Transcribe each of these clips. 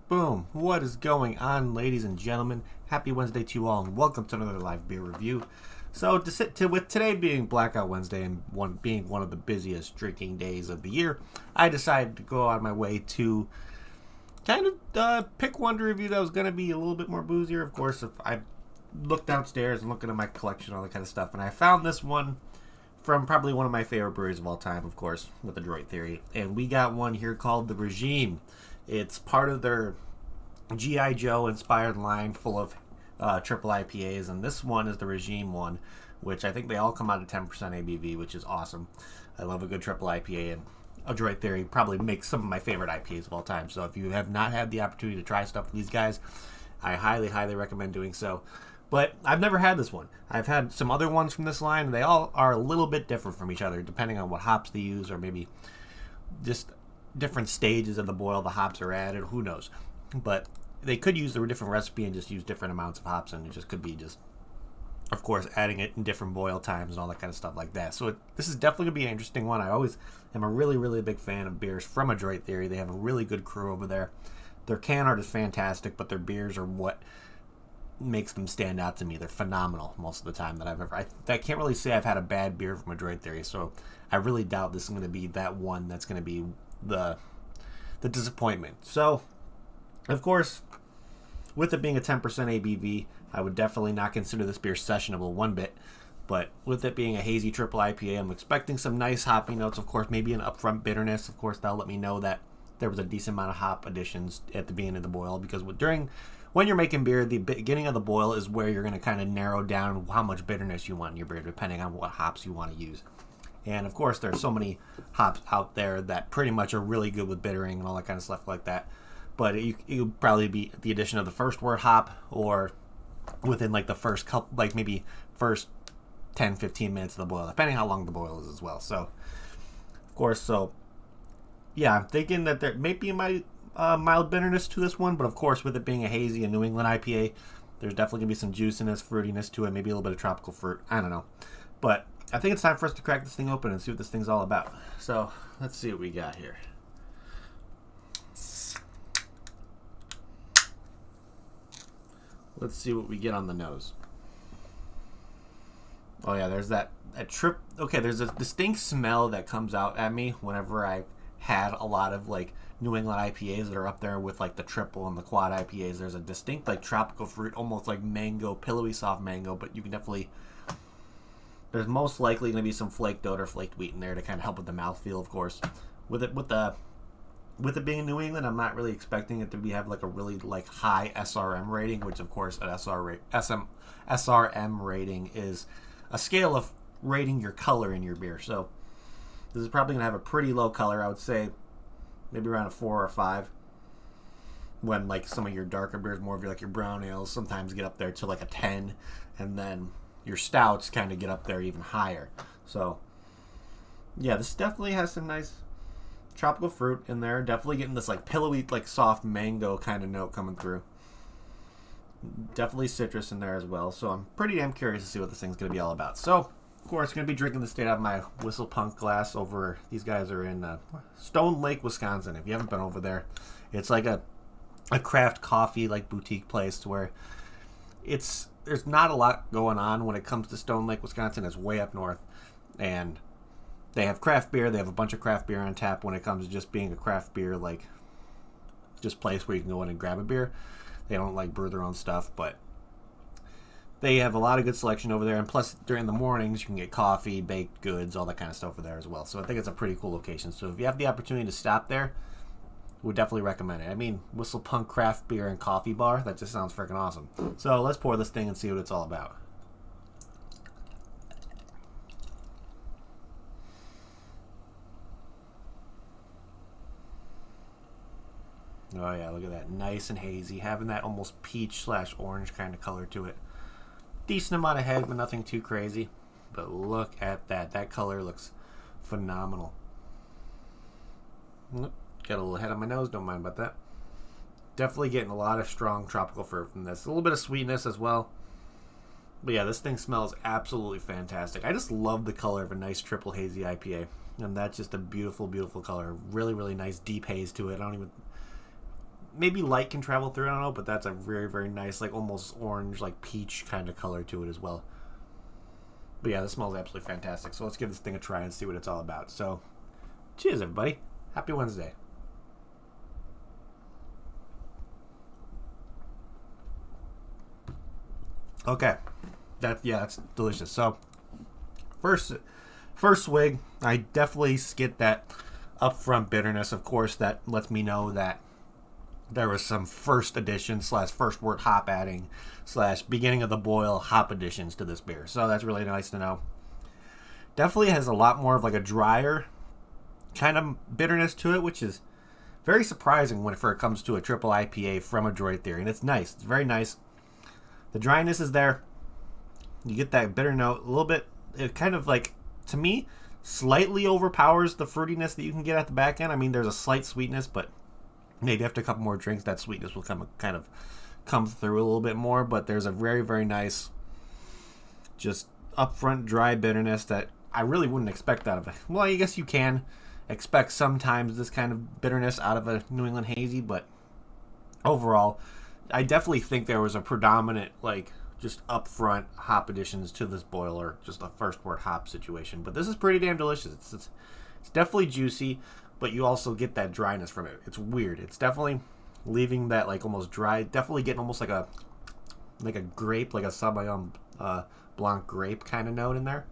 Boom! What is going on, ladies and gentlemen? Happy Wednesday to you all, and welcome to another live beer review. So, with today being Blackout Wednesday and being one of the busiest drinking days of the year, I decided to go on my way to kind of pick one to review that was going to be a little bit more boozier. Of course, if I looked downstairs and looking at my collection, all that kind of stuff, and I found this one from probably one of my favorite breweries of all time, of course, with Adroit Theory. And we got one here called the Regime. It's part of their G.I. Joe inspired line full of triple IPAs, and this one is the Regime one, which I think they all come out at 10% ABV, which is awesome. I love a good triple IPA, and Adroit Theory probably makes some of my favorite IPAs of all time. So if you have not had the opportunity to try stuff with these guys, I highly, highly recommend doing so. But I've never had this one. I've had some other ones from this line, and they all are a little bit different from each other, depending on what hops they use, or maybe just different stages of the boil the hops are at, and who knows. But they could use a different recipe and just use different amounts of hops, and it just could be just, of course, adding it in different boil times and all that kind of stuff like that. So this is definitely going to be an interesting one. I always am a really, really big fan of beers from Adroit Theory. They have a really good crew over there. Their can art is fantastic, but their beers are what makes them stand out to me. They're phenomenal most of the time that I've ever. I can't really say I've had a bad beer from Adroit Theory, so I really doubt this is going to be that one that's going to be the disappointment. So, of course, with it being a 10% ABV, I would definitely not consider this beer sessionable one bit. But with it being a hazy triple IPA, I'm expecting some nice hoppy notes. Of course, maybe an upfront bitterness. Of course, that'll let me know that there was a decent amount of hop additions at the beginning of the boil, because when you're making beer, the beginning of the boil is where you're going to kind of narrow down how much bitterness you want in your beer, depending on what hops you want to use. And of course, there's so many hops out there that pretty much are really good with bittering and all that kind of stuff like that. But you probably be the addition of the first wort hop, or within like the first couple, like maybe first 10-15 minutes of the boil, depending how long the boil is as well. So, of course, yeah, I'm thinking that there may be a mild bitterness to this one, but of course, with it being a hazy and New England IPA, there's definitely going to be some juiciness, fruitiness to it, maybe a little bit of tropical fruit. I don't know. But I think it's time for us to crack this thing open and see what this thing's all about. So, let's see what we got here. Let's see what we get on the nose. Oh yeah, there's that trip. Okay, there's a distinct smell that comes out at me whenever I've had a lot of like New England IPAs that are up there with like the triple and the quad IPAs. There's a distinct like tropical fruit, almost like mango, pillowy soft mango, but you can definitely, there's most likely going to be some flaked oat or flaked wheat in there to kind of help with the mouthfeel, of course. With it being in New England, I'm not really expecting it to have like a really like high SRM rating, which of course an SRM rating is a scale of rating your color in your beer. So this is probably going to have a pretty low color. I would say maybe around a 4 or 5. When like some of your darker beers, more of your like your brown ales, sometimes get up there to like a 10, and then your stouts kind of get up there even higher. So yeah, this definitely has some nice tropical fruit in there. Definitely getting this like pillowy, like soft mango kind of note coming through. Definitely citrus in there as well. So I'm pretty damn curious to see what this thing's going to be all about. So, of course, going to be drinking this straight out of my Whistle Punk glass over. These guys are in Stone Lake, Wisconsin. If you haven't been over there, it's like a craft coffee like boutique place to where there's not a lot going on when it comes to Stone Lake, Wisconsin. It's way up north, and they have craft beer. They have a bunch of craft beer on tap when it comes to just being a craft beer, like just place where you can go in and grab a beer. They don't like brew their own stuff, but they have a lot of good selection over there. And plus, during the mornings, you can get coffee, baked goods, all that kind of stuff over there as well. So I think it's a pretty cool location. So if you have the opportunity to stop there, would definitely recommend it. I mean, Whistle Punk craft beer and coffee bar, that just sounds freaking awesome. So let's pour this thing and see what it's all about. Oh yeah, look at that. Nice and hazy. Having that almost peach/orange kind of color to it. Decent amount of head, but nothing too crazy. But look at that. That color looks phenomenal. Got a little head on my nose. Don't mind about that. Definitely getting a lot of strong tropical fruit from this. A little bit of sweetness as well. But yeah, this thing smells absolutely fantastic. I just love the color of a nice triple hazy IPA. And that's just a beautiful, beautiful color. Really, really nice deep haze to it. Maybe light can travel through, I don't know, but that's a very, very nice, like almost orange, like peach kind of color to it as well. But yeah, this smells absolutely fantastic. So let's give this thing a try and see what it's all about. So, cheers, everybody. Happy Wednesday. Okay. That's delicious. So, first swig, I definitely get that upfront bitterness. Of course, that lets me know that there was some first edition / first wort hop adding / beginning of the boil hop additions to this beer. So that's really nice to know. Definitely has a lot more of like a drier kind of bitterness to it, which is very surprising whenever it comes to a triple IPA from Adroit Theory. And it's nice. It's very nice. The dryness is there. You get that bitter note a little bit. It kind of like, to me, slightly overpowers the fruitiness that you can get at the back end. I mean, there's a slight sweetness, but maybe after a couple more drinks, that sweetness will come through a little bit more. But there's a very, very nice, just upfront dry bitterness that I really wouldn't expect out of it. Well, I guess you can expect sometimes this kind of bitterness out of a New England hazy, but overall, I definitely think there was a predominant, like, just upfront hop additions to this boiler, just a first word hop situation. But this is pretty damn delicious. It's definitely juicy, but you also get that dryness from it. It's weird. It's definitely leaving that, like, almost dry, definitely getting almost like a grape, like a Sauvignon Blanc grape kind of note in there.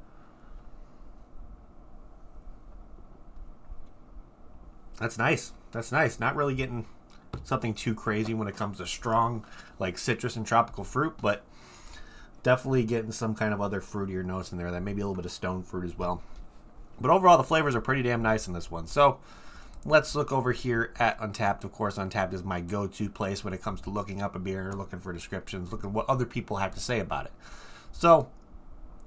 That's nice. That's nice. Not really getting something too crazy when it comes to strong, like, citrus and tropical fruit, but definitely getting some kind of other fruitier notes in there. That maybe a little bit of stone fruit as well. But overall, the flavors are pretty damn nice in this one. So let's look over here at Untappd. Of course, Untappd is my go-to place when it comes to looking up a beer, looking for descriptions, looking at what other people have to say about it. So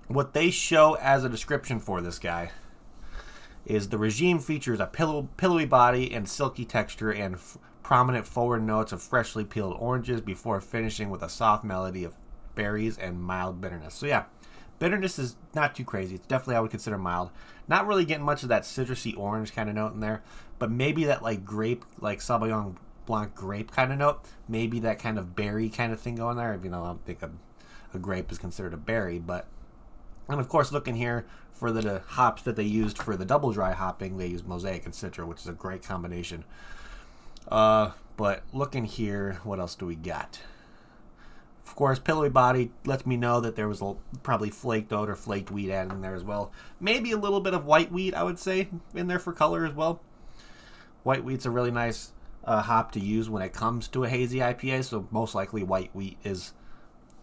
what they show as a description for this guy is the regime features a pillowy body and silky texture and prominent forward notes of freshly peeled oranges before finishing with a soft melody of berries and mild bitterness. So yeah, bitterness is not too crazy. It's definitely, I would consider, mild. Not really getting much of that citrusy orange kind of note in there, but maybe that, like, grape, like Sauvignon Blanc grape kind of note. Maybe that kind of berry kind of thing going there. You know, I don't think a grape is considered a berry, but... And of course, looking here for the hops that they used for the double dry hopping, they used Mosaic and Citra, which is a great combination. But looking here, what else do we got? Of course, pillowy body lets me know that there was probably flaked oat or flaked wheat added in there as well. Maybe a little bit of white wheat, I would say, in there for color as well. White wheat's a really nice hop to use when it comes to a hazy IPA, so most likely white wheat is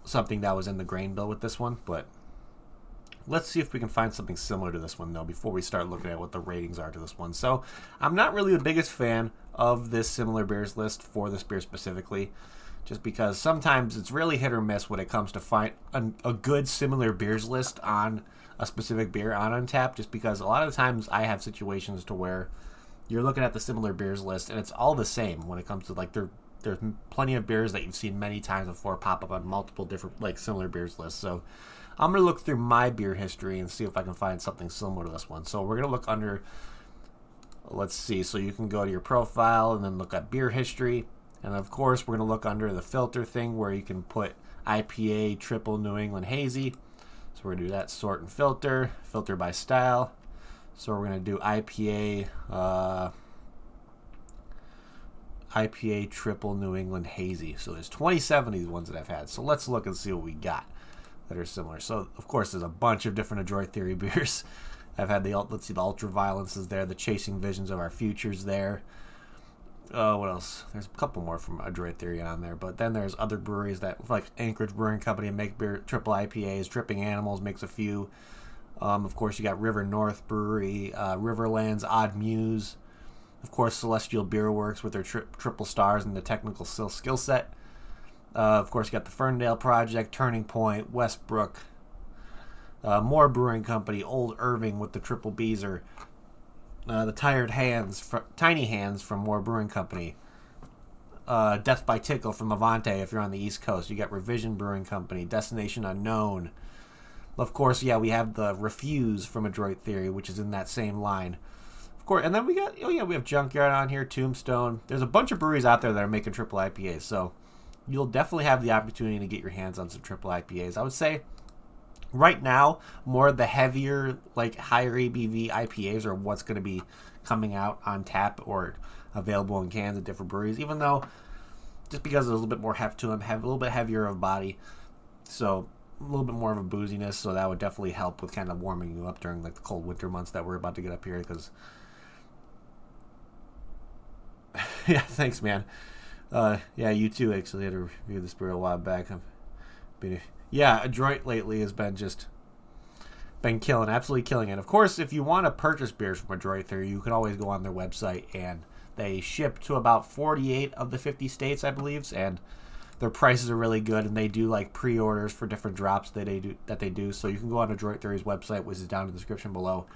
something that was in the grain bill with this one, but... Let's see if we can find something similar to this one, though, before we start looking at what the ratings are to this one. So, I'm not really the biggest fan of this similar beers list for this beer specifically, just because sometimes it's really hit or miss when it comes to find a good similar beers list on a specific beer on Untappd, just because a lot of the times I have situations to where you're looking at the similar beers list, and it's all the same when it comes to, like, there's plenty of beers that you've seen many times before pop up on multiple different, like, similar beers lists. So I'm going to look through my beer history and see if I can find something similar to this one. So we're going to look under, let's see, so you can go to your profile and then look at beer history. And of course, we're going to look under the filter thing where you can put IPA, triple New England hazy. So we're going to do that, sort and filter by style. So we're going to do IPA triple New England hazy. So there's 27 of these ones that I've had. So let's look and see what we got that are similar. So of course there's a bunch of different Adroit Theory beers. I've had the Ultraviolence is there, the Chasing Visions of Our Futures there. What else? There's a couple more from Adroit Theory on there, but then there's other breweries that, like Anchorage Brewing Company, make beer triple IPAs. Dripping Animals makes a few. Of course, you got River North Brewery, Riverlands, Odd Muse. Of course, Celestial Beer Works with their triple stars and the technical skill set. Of course, you got the Ferndale Project, Turning Point, Westbrook, Moore Brewing Company, Old Irving with the triple Beezer, the Tiny Hands from Moore Brewing Company, Death by Tickle from Avante if you're on the East Coast. You got Revision Brewing Company, Destination Unknown. Of course, yeah, we have the Refuse from Adroit Theory, which is in that same line. Of course, and then we have Junkyard on here, Tombstone. There's a bunch of breweries out there that are making triple IPAs, so you'll definitely have the opportunity to get your hands on some triple IPAs. I would say right now, more of the heavier, like higher ABV IPAs are what's going to be coming out on tap or available in cans at different breweries, even though just because there's a little bit more heft to them, have a little bit heavier of body, so a little bit more of a booziness, so that would definitely help with kind of warming you up during like the cold winter months that we're about to get up here, because yeah, thanks, man. Yeah, you too, actually. I had to review this beer a while back. Yeah, Adroit lately has been absolutely killing it. Of course, if you want to purchase beers from Adroit Theory, you can always go on their website, and they ship to about 48 of the 50 states, I believe, and their prices are really good, and they do like pre-orders for different drops that they do. So you can go on Adroit Theory's website, which is down in the description below,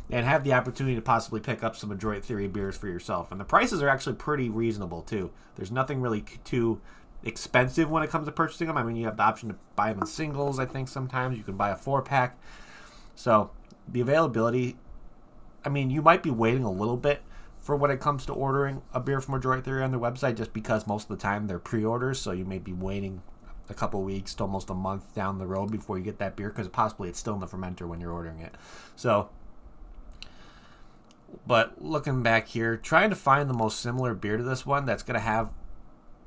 and have the opportunity to possibly pick up some Adroit Theory beers for yourself. And the prices are actually pretty reasonable, too. There's nothing really too expensive when it comes to purchasing them. I mean, you have the option to buy them in singles, I think, sometimes. You can buy a 4-pack. So, the availability, I mean, you might be waiting a little bit for when it comes to ordering a beer from Adroit Theory on their website, just because most of the time they're pre-orders, so you may be waiting a couple weeks to almost a month down the road before you get that beer, because possibly it's still in the fermenter when you're ordering it. So, but looking back here, trying to find the most similar beer to this one that's going to have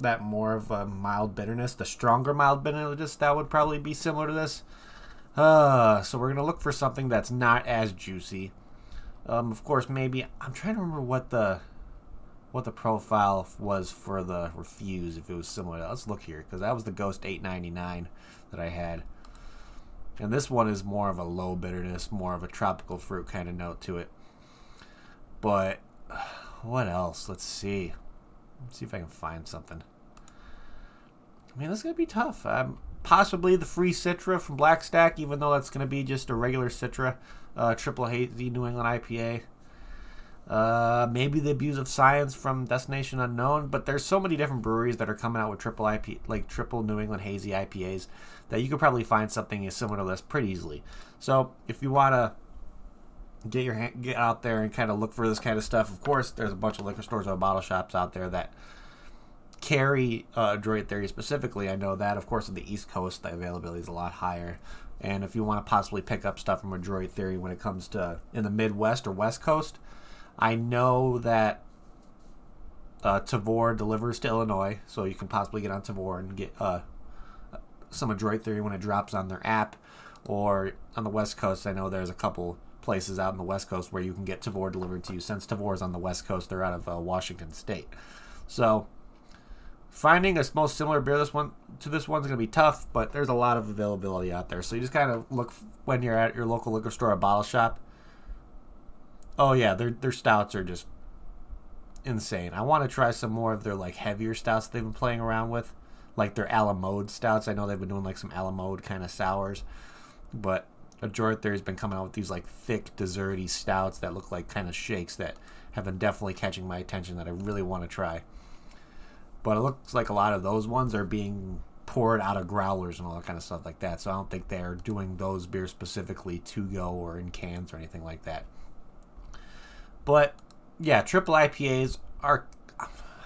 that more of a mild bitterness, the stronger mild bitterness that would probably be similar to this. So we're going to look for something that's not as juicy. Of course, maybe I'm trying to remember what the profile was for the Refuse, if it was similar. Let's look here, because that was the Ghost 899 that I had. And this one is more of a low bitterness, more of a tropical fruit kind of note to it. But what else? Let's see. Let's see if I can find something. I mean, this is going to be tough. Possibly the Free Citra from Black Stack, even though that's going to be just a regular Citra. Triple Hazy New England IPA. Maybe the Abuse of Science from Destination Unknown, but there's so many different breweries that are coming out with triple New England Hazy IPAs that you could probably find something similar to this pretty easily. So if you want to get out there and kind of look for this kind of stuff, of course, there's a bunch of liquor stores or bottle shops out there that carry Adroit Theory specifically. I know that, of course, on the East Coast, the availability is a lot higher. And if you want to possibly pick up stuff from Adroit Theory when it comes to in the Midwest or West Coast, I know that Tavor delivers to Illinois, so you can possibly get on Tavor and get some Adroit Theory when it drops on their app. Or on the West Coast, I know there's a couple places out in the West Coast where you can get Tavor delivered to you. Since Tavor is on the West Coast, they're out of Washington State. So finding a most similar beer to this one's going to be tough, but there's a lot of availability out there. So you just kind of look when you're at your local liquor store or bottle shop. Oh yeah, their stouts are just insane. I want to try some more of their like heavier stouts they've been playing around with, like their a la mode stouts. I know they've been doing like some a la mode kind of sours, but Adroit Theory's been coming out with these like thick, desserty stouts that look like kind of shakes that have been definitely catching my attention that I really want to try. But it looks like a lot of those ones are being poured out of growlers and all that kind of stuff like that. So I don't think they're doing those beers specifically to go or in cans or anything like that. But yeah, triple IPAs are,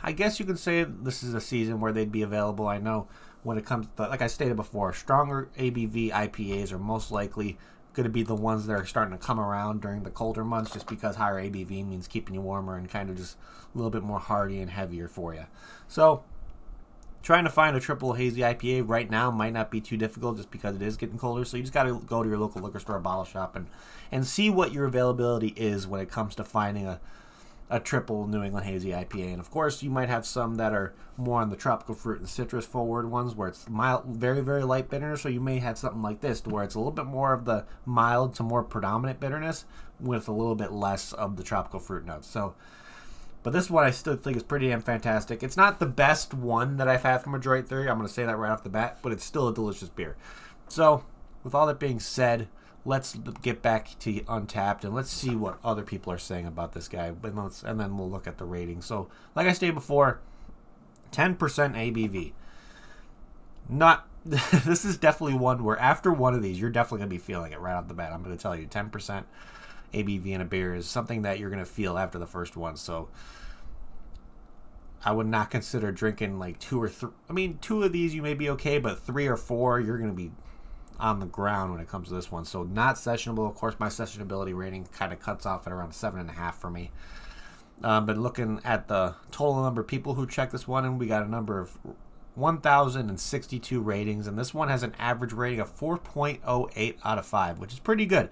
I guess you could say this is a season where they'd be available. I know when it comes to, like I stated before, stronger ABV IPAs are most likely going to be the ones that are starting to come around during the colder months, just because higher ABV means keeping you warmer and kind of just a little bit more hearty and heavier for you. So trying to find a triple hazy IPA right now might not be too difficult, just because it is getting colder. So you just got to go to your local liquor store or bottle shop and see what your availability is when it comes to finding a triple New England Hazy IPA. And of course, you might have some that are more on the tropical fruit and citrus forward ones where it's mild, very, very light bitterness. So you may have something like this where it's a little bit more of the mild to more predominant bitterness with a little bit less of the tropical fruit notes. So, but this one I still think is pretty damn fantastic. It's not the best one that I've had from Adroit Theory. I'm going to say that right off the bat, but it's still a delicious beer. So, with all that being said, let's get back to Untappd and let's see what other people are saying about this guy. And then we'll look at the rating. So, like I stated before, 10% ABV. This is definitely one where after one of these, you're definitely going to be feeling it right off the bat. I'm going to tell you, 10% ABV in a beer is something that you're going to feel after the first one. So I would not consider drinking like two or three. I mean, two of these you may be okay, but three or four, you're going to be on the ground when it comes to this one. So not sessionable. Of course, my sessionability rating kind of cuts off at around 7.5 for me. But looking at the total number of people who checked this one, and we got a number of 1,062 ratings, and this one has an average rating of 4.08 out of 5, which is pretty good.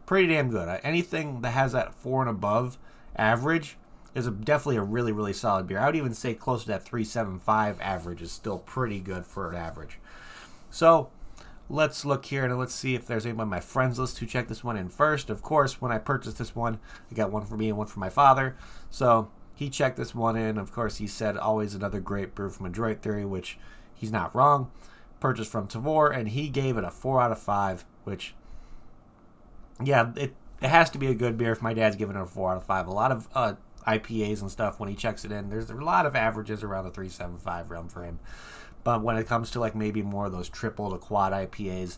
Pretty damn good. Anything that has that 4 and above average is definitely a really, really solid beer. I would even say close to that 3.75 average is still pretty good for an average. So let's look here and let's see if there's anyone on my friends list who checked this one in first. Of course, when I purchased this one, I got one for me and one for my father. So he checked this one in. Of course, he said always another great brew from Adroit Theory, which he's not wrong. Purchased from Tavor, and he gave it a 4 out of 5, which, yeah, it has to be a good beer if my dad's giving it a 4 out of 5. A lot of IPAs and stuff, when he checks it in, there's a lot of averages around the 3.75 realm for him. But when it comes to like maybe more of those triple to quad IPAs,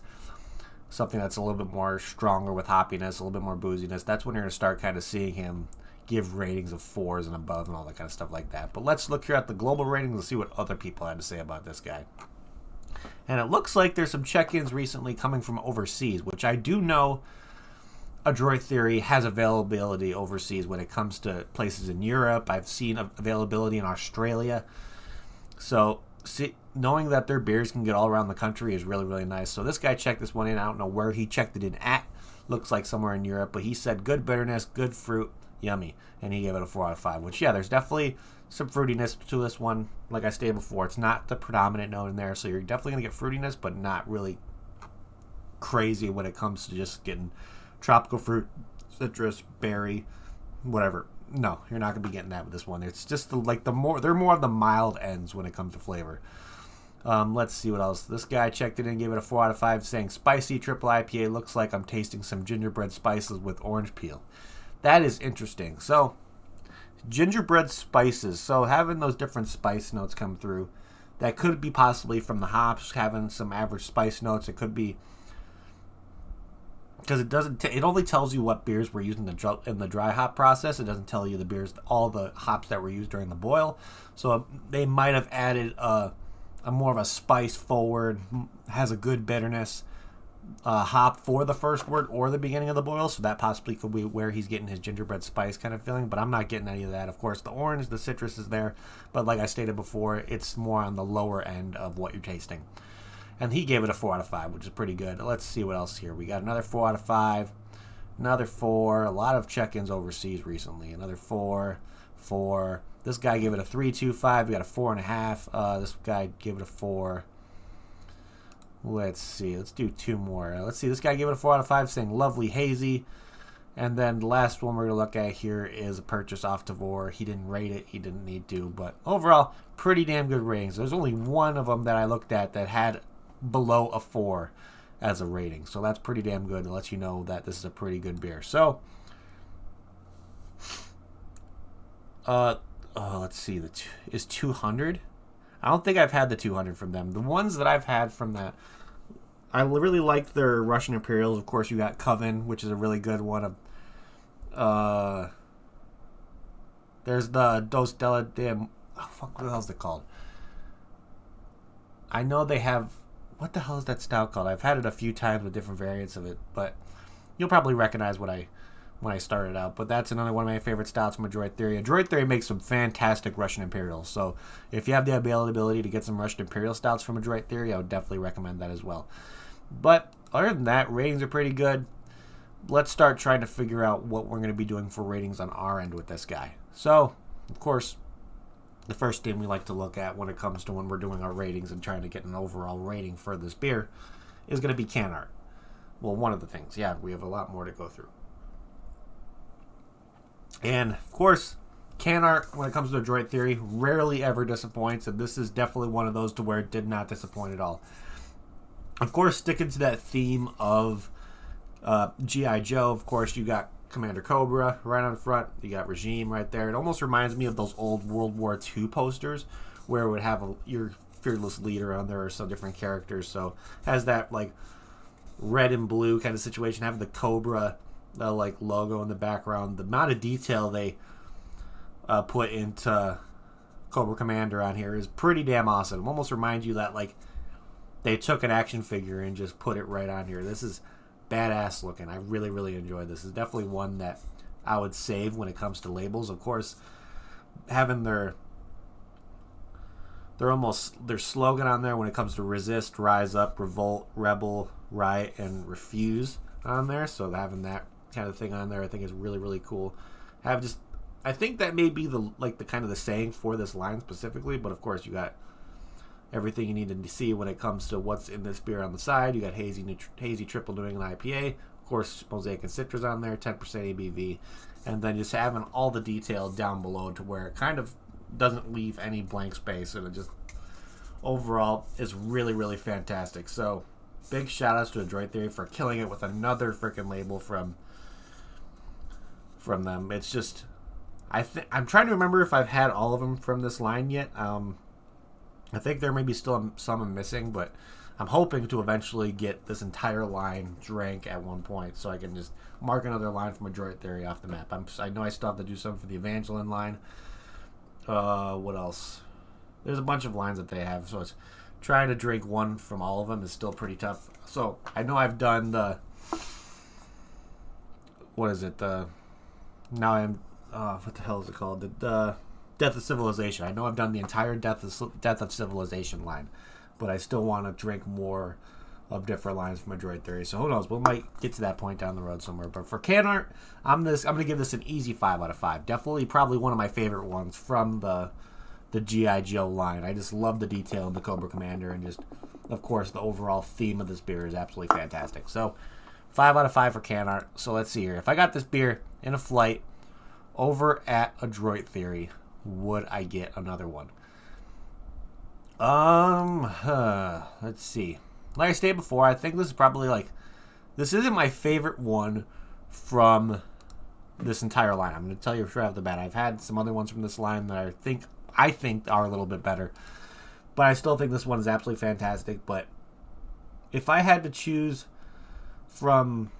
something that's a little bit more stronger with hoppiness, a little bit more booziness, that's when you're going to start kind of seeing him give ratings of 4s and above and all that kind of stuff like that. But let's look here at the global ratings and see what other people had to say about this guy. And it looks like there's some check-ins recently coming from overseas, which I do know Adroit Theory has availability overseas when it comes to places in Europe. I've seen availability in Australia. So knowing that their beers can get all around the country is really, really nice. So this guy checked this one in. I don't know where he checked it in at. Looks like somewhere in Europe. But he said good bitterness, good fruit, yummy. And he gave it a 4 out of 5. Which, yeah, there's definitely some fruitiness to this one. Like I stated before, it's not the predominant note in there. So you're definitely going to get fruitiness, but not really crazy when it comes to just getting tropical fruit, citrus, berry, whatever. No, you're not going to be getting that with this one. It's just they're more on the mild ends when it comes to flavor. Let's see what else. This guy checked it in, gave it a 4 out of 5, saying spicy triple IPA. Looks like I'm tasting some gingerbread spices with orange peel. That is interesting. So, gingerbread spices. So, having those different spice notes come through, that could be possibly from the hops, having some average spice notes. It could be because it only tells you what beers were used in the dry hop process. It doesn't tell you the beers, all the hops that were used during the boil. So they might have added a more of a spice forward, has a good bitterness hop for the first wort or the beginning of the boil. So that possibly could be where he's getting his gingerbread spice kind of feeling. But I'm not getting any of that. Of course, the orange, the citrus is there. But like I stated before, it's more on the lower end of what you're tasting. And he gave it a 4 out of 5, which is pretty good. Let's see what else here. We got another 4 out of 5. Another 4. A lot of check-ins overseas recently. Another 4. 4. This guy gave it a 3.25. We got a 4.5. This guy gave it a 4. Let's see. Let's do 2 more. Let's see. This guy gave it a 4 out of 5, saying lovely hazy. And then the last one we're going to look at here is a purchase off Tavor. He didn't rate it. He didn't need to. But overall, pretty damn good ratings. There's only one of them that I looked at that had below a 4 as a rating, so that's pretty damn good. It lets you know that this is a pretty good beer. So let's see, is 200. I don't think I've had the 200 from them. The ones that I've had from that, I really like their Russian Imperials. Of course, you got Coven, which is a really good one. There's the Dos Della Dim. Oh, fuck, what the hell's it called? I know they have. What the hell is that stout called? I've had it a few times with different variants of it, but you'll probably recognize when I started out. But that's another one of my favorite stouts from Adroit Theory. Adroit Theory makes some fantastic Russian Imperials. So if you have the availability to get some Russian Imperial stouts from Adroit Theory, I would definitely recommend that as well. But other than that, ratings are pretty good. Let's start trying to figure out what we're going to be doing for ratings on our end with this guy. So, of course, the first thing we like to look at when it comes to when we're doing our ratings and trying to get an overall rating for this beer is going to be can art. Well, one of the things. Yeah, we have a lot more to go through. And, of course, can art, when it comes to Adroit Theory, rarely ever disappoints, and this is definitely one of those to where it did not disappoint at all. Of course, sticking to that theme of G.I. Joe, of course, you got Commander Cobra right on front. You got Regime right there. It almost reminds me of those old World War II posters where it would have your fearless leader on there or some different characters. So has that like red and blue kind of situation. Having the Cobra like logo in the background. The amount of detail they put into Cobra Commander on here is pretty damn awesome. It almost reminds you that like they took an action figure and just put it right on here. This is badass looking. I really, really enjoy this. It's definitely one that I would save when it comes to labels. Of course, having their slogan on there when it comes to resist, rise up, revolt, rebel, riot, and refuse on there. So having that kind of thing on there, I think is really, really cool. I think that may be the kind of the saying for this line specifically. But of course, you got everything you need to see when it comes to what's in this beer on the side. You got hazy triple doing an IPA, of course, mosaic and citrus on there, 10% ABV, and then just having all the detail down below to where it kind of doesn't leave any blank space, and it just overall is really, really fantastic. So big shout outs to Adroit Theory for killing it with another freaking label from them. It's just I'm trying to remember if I've had all of them from this line yet. I think there may be still some I'm missing, but I'm hoping to eventually get this entire line drank at one point so I can just mark another line from Adroit Theory off the map. I know I still have to do something for the Evangeline line. What else? There's a bunch of lines that they have, so it's trying to drink one from all of them is still pretty tough. So I know I've done the... What is it? What the hell is it called? The Death of Civilization. I know I've done the entire Death of Civilization line, but I still want to drink more of different lines from Adroit Theory. So who knows? We might get to that point down the road somewhere. But for can art, I'm going to give this an easy 5 out of 5. Definitely, probably one of my favorite ones from the G.I. Joe line. I just love the detail in the Cobra Commander, and just, of course, the overall theme of this beer is absolutely fantastic. So 5 out of 5 for can art. So let's see here. If I got this beer in a flight over at Adroit Theory, would I get another one? Let's see. Like I stated before, I think this is probably this isn't my favorite one from this entire line. I'm going to tell you right off the bat. I've had some other ones from this line that I think are a little bit better, but I still think this one is absolutely fantastic. But if I had to choose from,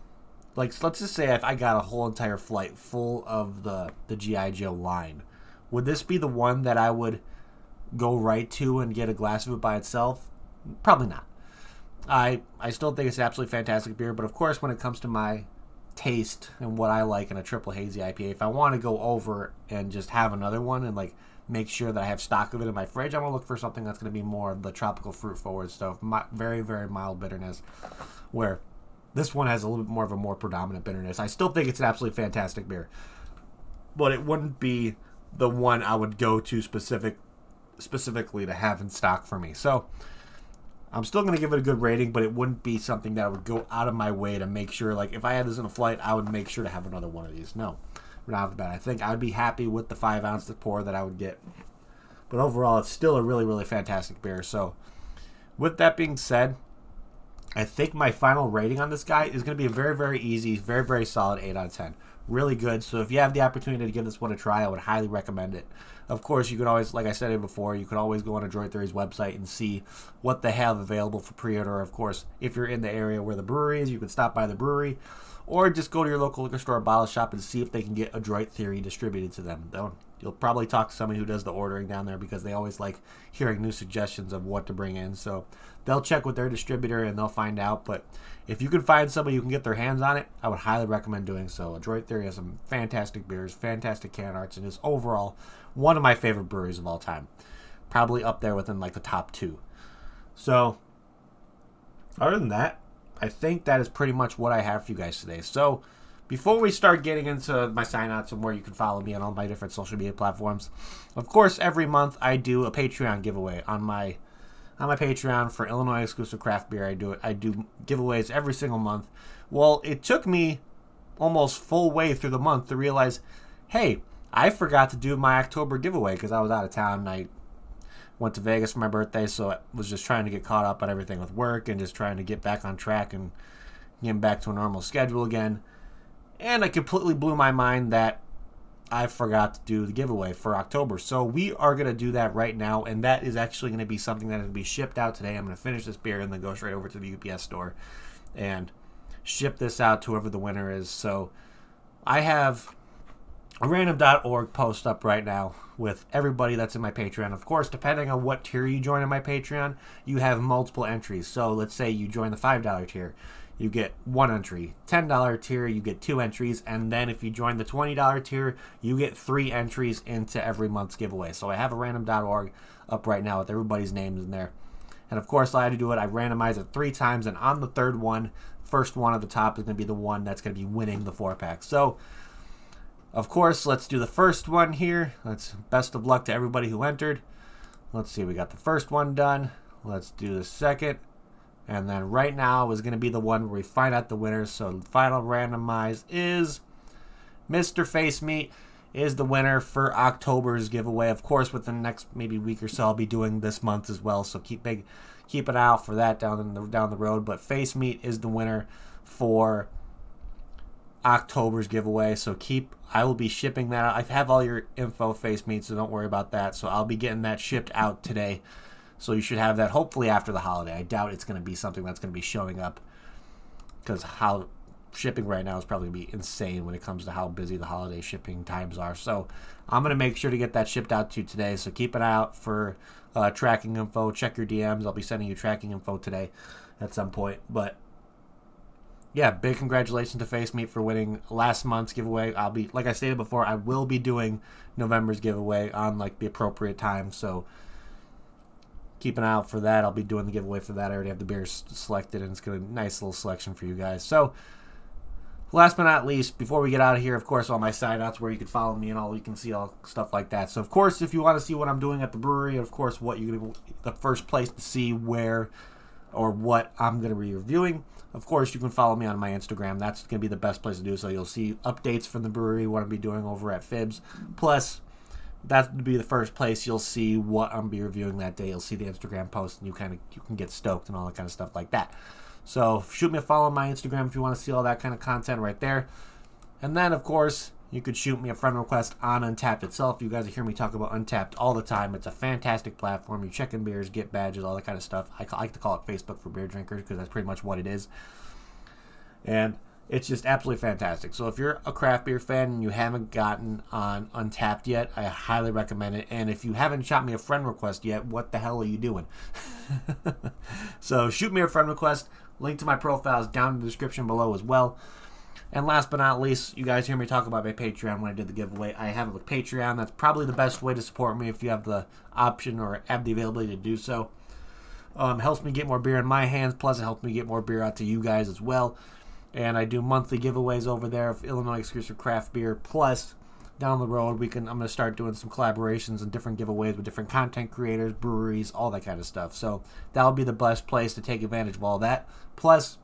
let's just say if I got a whole entire flight full of the G.I. Joe line, would this be the one that I would go right to and get a glass of it by itself? Probably not. I still think it's an absolutely fantastic beer, but of course when it comes to my taste and what I like in a triple hazy IPA, if I want to go over and just have another one and make sure that I have stock of it in my fridge, I'm going to look for something that's going to be more of the tropical fruit forward stuff, very, very mild bitterness, where this one has a little bit more of a more predominant bitterness. I still think it's an absolutely fantastic beer, but it wouldn't be the one I would go to specifically to have in stock for me. So I'm still going to give it a good rating, but it wouldn't be something that I would go out of my way to make sure, if I had this in a flight, I would make sure to have another one of these. No, right off the bat. I think I'd be happy with the 5 ounce pour that I would get. But overall, it's still a really, really fantastic beer. So with that being said, I think my final rating on this guy is going to be a very, very easy, very, very solid 8 out of 10. Really good. So if you have the opportunity to give this one a try, I would highly recommend it. Of course, you can always, like I said it before, you can always go on Adroit Theory's website and see what they have available for pre-order. Of course, if you're in the area where the brewery is, you can stop by the brewery, or just go to your local liquor store or bottle shop and see if they can get Adroit Theory distributed to them. You'll probably talk to somebody who does the ordering down there, because they always like hearing new suggestions of what to bring in. So they'll check with their distributor and they'll find out. But if you can find somebody who can get their hands on it, I would highly recommend doing so. Adroit Theory has some fantastic beers, fantastic can arts, and is overall one of my favorite breweries of all time. Probably up there within the top 2. So other than that, I think that is pretty much what I have for you guys today. So before we start getting into my sign-outs and where you can follow me on all my different social media platforms, of course, every month I do a Patreon giveaway on my Patreon for Illinois exclusive craft beer. I do giveaways every single month. Well, it took me almost full way through the month to realize, hey, I forgot to do my October giveaway because I was out of town and I went to Vegas for my birthday, so I was just trying to get caught up on everything with work and just trying to get back on track and get back to a normal schedule again. And it completely blew my mind that I forgot to do the giveaway for October. So we are going to do that right now, and that is actually going to be something that is going to be shipped out today. I'm going to finish this beer and then go straight over to the UPS store and ship this out to whoever the winner is. So I have a random.org post up right now with everybody that's in my Patreon. Of course, depending on what tier you join in my Patreon, you have multiple entries. So let's say you join the $5 tier. You get 1 entry. $10 tier, you get 2 entries. And then if you join the $20 tier, you get 3 entries into every month's giveaway. So I have a random.org up right now with everybody's names in there. And of course, I had to do it. I randomize it 3 times. And on the third one, first one at the top is going to be the one that's going to be winning the 4-pack. So, of course, let's do the first one here. Let's best of luck to everybody who entered. Let's see, we got the first one done. Let's do the second. And then right now is going to be the one where we find out the winners. So the final randomize is Mr. Face Meat is the winner for October's giveaway. Of course, within the next maybe week or so, I'll be doing this month as well. So keep an eye out for that down the road. But Face Meat is the winner for October's giveaway. So I will be shipping that out. I have all your info, Face Meat, so don't worry about that. So I'll be getting that shipped out today So you should have that hopefully after the holiday. I doubt it's going to be something that's going to be showing up because how shipping right now is probably going to be insane when it comes to how busy the holiday shipping times are. So I'm going to make sure to get that shipped out to you today. So keep an eye out for tracking info. Check your DMs. I'll be sending you tracking info today at some point. But yeah, big congratulations to Face Meat for winning last month's giveaway. I'll be, like I stated before, I will be doing November's giveaway on like the appropriate time. So keep an eye out for that. I'll be doing the giveaway for that. I already have the beers selected, and it's going to be a nice little selection for you guys. So last but not least, before we get out of here, of course, all my sign outs where you can follow me and all, you can see all stuff like that. So of course, if you want to see what I'm doing at the brewery, of course, what you're going to, the first place to see where or what I'm going to be reviewing, of course, you can follow me on my Instagram. That's going to be the best place to do so. You'll see updates from the brewery, what I'll be doing over at Fibs. Plus, that would be the first place you'll see what I'm going to be reviewing that day. You'll see the Instagram post, and you can get stoked and all that kind of stuff like that. So shoot me a follow on my Instagram if you want to see all that kind of content right there. And then, of course, you could shoot me a friend request on Untappd itself. You guys hear me talk about Untappd all the time. It's a fantastic platform. You check in beers, get badges, all that kind of stuff. I like to call it Facebook for beer drinkers because that's pretty much what it is. And it's just absolutely fantastic. So if you're a craft beer fan and you haven't gotten on Untappd yet, I highly recommend it. And if you haven't shot me a friend request yet, what the hell are you doing? So shoot me a friend request. Link to my profile is down in the description below as well. And last but not least, you guys hear me talk about my Patreon when I did the giveaway. I have a Patreon. That's probably the best way to support me if you have the option or have the availability to do so. Helps me get more beer in my hands, plus it helps me get more beer out to you guys as well. And I do monthly giveaways over there of Illinois exclusive craft beer. Plus, down the road, I'm going to start doing some collaborations and different giveaways with different content creators, breweries, all that kind of stuff. So that'll be the best place to take advantage of all that. Plus,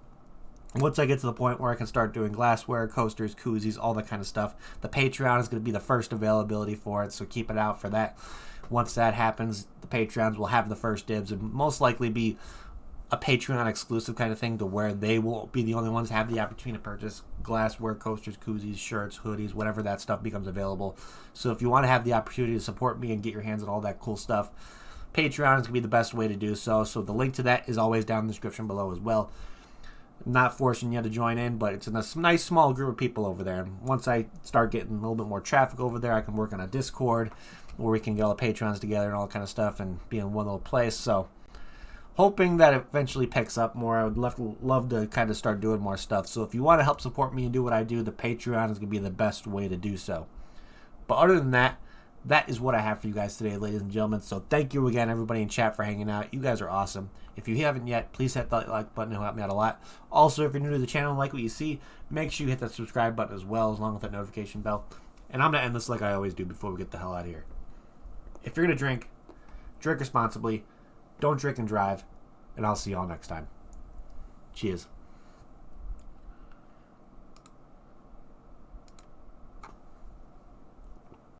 once I get to the point where I can start doing glassware, coasters, koozies, all that kind of stuff, the Patreon is going to be the first availability for it, so keep it out for that. Once that happens, the Patreons will have the first dibs and most likely be a Patreon exclusive kind of thing to where they will be the only ones to have the opportunity to purchase glassware, coasters, koozies, shirts, hoodies, whatever that stuff becomes available. So if you want to have the opportunity to support me and get your hands on all that cool stuff, Patreon is going to be the best way to do so. So the link to that is always down in the description below as well. I'm not forcing you to join in, but it's a nice small group of people over there. And once I start getting a little bit more traffic over there, I can work on a Discord where we can get all the Patrons together and all that kind of stuff and be in one little place. So hoping that it eventually picks up more. I would love to kind of start doing more stuff. So if you want to help support me and do what I do, the Patreon is going to be the best way to do so. But other than that, that is what I have for you guys today, ladies and gentlemen. So thank you again, everybody in chat, for hanging out. You guys are awesome. If you haven't yet, please hit that like button. It'll help me out a lot. Also, if you're new to the channel and like what you see, make sure you hit that subscribe button as well, along with that notification bell. And I'm going to end this like I always do before we get the hell out of here. If you're going to drink responsibly. Don't drink and drive. And I'll see you all next time. Cheers.